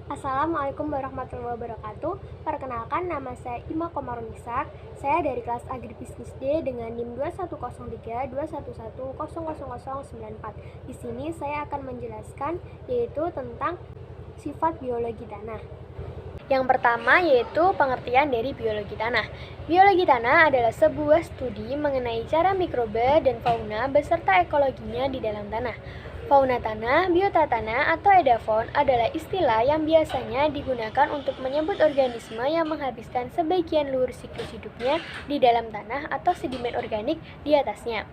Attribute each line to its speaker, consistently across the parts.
Speaker 1: Assalamualaikum warahmatullahi wabarakatuh. Perkenalkan, nama saya Ima Komarunisa. Saya dari kelas Agribisnis D dengan NIM 210321100094. Di sini saya akan menjelaskan yaitu tentang sifat biologi tanah. Yang pertama yaitu pengertian dari biologi tanah. Biologi tanah adalah sebuah studi mengenai cara mikroba dan fauna beserta ekologinya di dalam tanah. Fauna tanah, biota tanah, atau edafaun adalah istilah yang biasanya digunakan untuk menyebut organisme yang menghabiskan sebagian luar siklus hidupnya di dalam tanah atau sedimen organik di atasnya.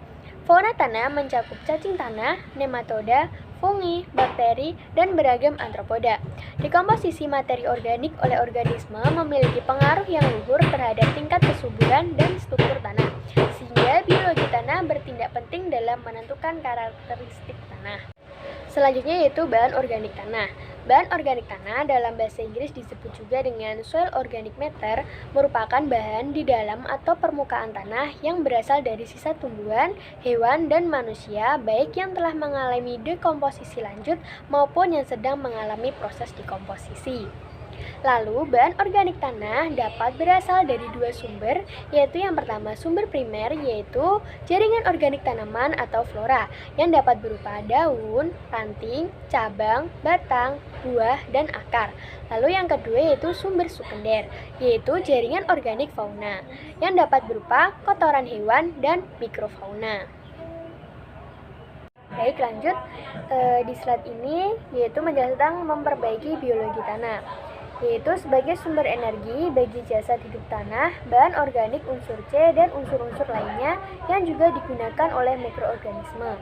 Speaker 1: Fauna tanah mencakup cacing tanah, nematoda, fungi, bakteri, dan beragam arthropoda. Dekomposisi materi organik oleh organisme memiliki pengaruh yang luhur terhadap tingkat kesuburan dan struktur tanah, sehingga biologi tanah bertindak penting dalam menentukan karakteristik tanah. Selanjutnya yaitu bahan organik tanah. Bahan organik tanah dalam bahasa Inggris disebut juga dengan soil organic matter, merupakan bahan di dalam atau permukaan tanah yang berasal dari sisa tumbuhan, hewan, dan manusia, baik yang telah mengalami dekomposisi lanjut maupun yang sedang mengalami proses dekomposisi. Lalu, bahan organik tanah dapat berasal dari dua sumber, yaitu yang pertama sumber primer, yaitu jaringan organik tanaman atau flora, yang dapat berupa daun, ranting, cabang, batang, buah, dan akar. Lalu yang kedua yaitu sumber sekunder, yaitu jaringan organik fauna, yang dapat berupa kotoran hewan dan mikrofauna. Baik, lanjut di slide ini yaitu menjelaskan tentang memperbaiki biologi tanah, yaitu sebagai sumber energi bagi jasad hidup tanah, bahan organik unsur C dan unsur-unsur lainnya yang juga digunakan oleh mikroorganisme.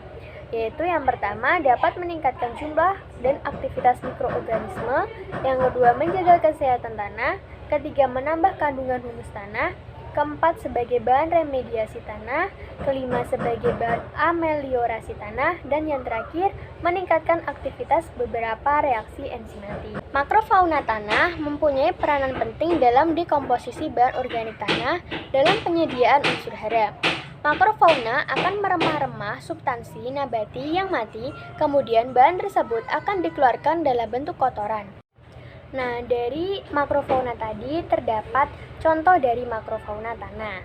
Speaker 1: Yaitu yang pertama dapat meningkatkan jumlah dan aktivitas mikroorganisme, yang kedua menjaga kesehatan tanah, ketiga menambah kandungan humus tanah, keempat sebagai bahan remediasi tanah, kelima sebagai bahan ameliorasi tanah, dan yang terakhir meningkatkan aktivitas beberapa reaksi enzimatik. Makrofauna tanah mempunyai peranan penting dalam dekomposisi bahan organik tanah dalam penyediaan unsur hara. Makrofauna akan meremah-remah substansi nabati yang mati, kemudian bahan tersebut akan dikeluarkan dalam bentuk kotoran. Nah, dari makrofauna tadi terdapat contoh dari makrofauna tanah.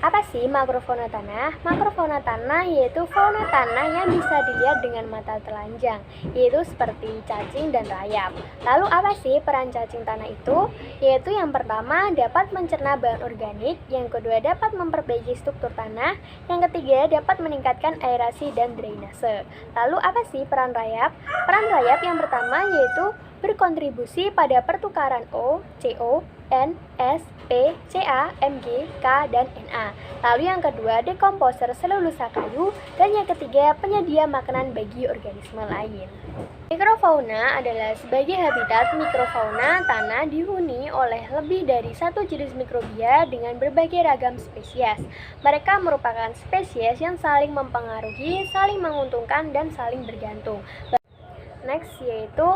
Speaker 1: Apa sih makrofauna tanah? Makrofauna tanah yaitu fauna tanah yang bisa dilihat dengan mata telanjang, yaitu seperti cacing dan rayap. Lalu apa sih peran cacing tanah itu? Yaitu yang pertama dapat mencerna bahan organik, yang kedua dapat memperbaiki struktur tanah, yang ketiga dapat meningkatkan aerasi dan drainase. Lalu apa sih peran rayap? Peran rayap yang pertama yaitu berkontribusi pada pertukaran O, CO, N, S, P, Ca, Mg, K, dan Na. Lalu yang kedua, dekomposer selulosa kayu, dan yang ketiga, penyedia makanan bagi organisme lain. Mikrofauna adalah sebagai habitat mikrofauna tanah dihuni oleh lebih dari satu jenis mikrobia dengan berbagai ragam spesies. Mereka merupakan spesies yang saling mempengaruhi, saling menguntungkan, dan saling bergantung. Next yaitu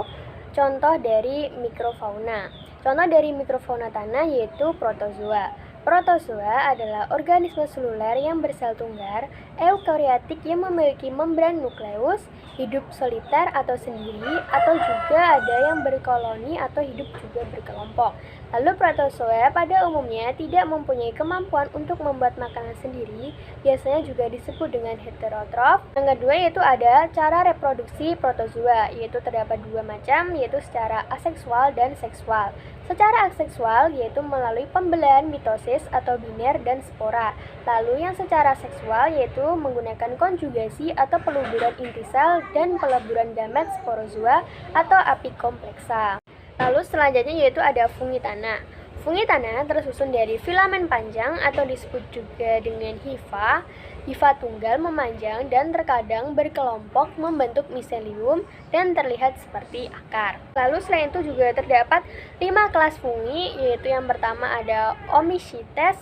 Speaker 1: contoh dari mikrofauna. Contoh dari mikrofauna tanah yaitu protozoa. Protozoa adalah organisme seluler yang bersel tunggal, eukariotik yang memiliki membran nukleus, hidup soliter atau sendiri, atau juga ada yang berkoloni atau hidup juga berkelompok. Lalu protozoa pada umumnya tidak mempunyai kemampuan untuk membuat makanan sendiri, biasanya juga disebut dengan heterotrof. Yang kedua yaitu ada cara reproduksi protozoa, yaitu terdapat dua macam, yaitu secara aseksual dan seksual. Secara aseksual yaitu melalui pembelahan mitosis atau biner dan spora. Lalu yang secara seksual yaitu menggunakan konjugasi atau peluburan inti sel dan peleburan gamet sporozoa atau apikompleksa. Lalu selanjutnya yaitu ada fungi tanah. Fungi tanah tersusun dari filamen panjang atau disebut juga dengan hifa. Hifa tunggal memanjang dan terkadang berkelompok membentuk miselium dan terlihat seperti akar. Lalu selain itu juga terdapat 5 kelas fungi, yaitu yang pertama ada Omycetes,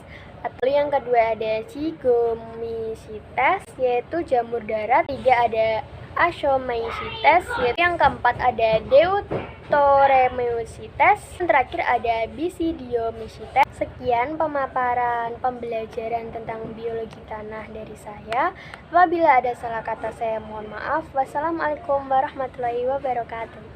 Speaker 1: atau yang kedua ada Zygomycetes yaitu jamur darat, tiga ada Ascomycetes, yaitu yang keempat ada Deuteromycetes, yang terakhir ada Basidiomycetes. Sekian pemaparan pembelajaran tentang biologi tanah dari saya. Apabila ada salah kata saya mohon maaf. Wassalamualaikum warahmatullahi wabarakatuh.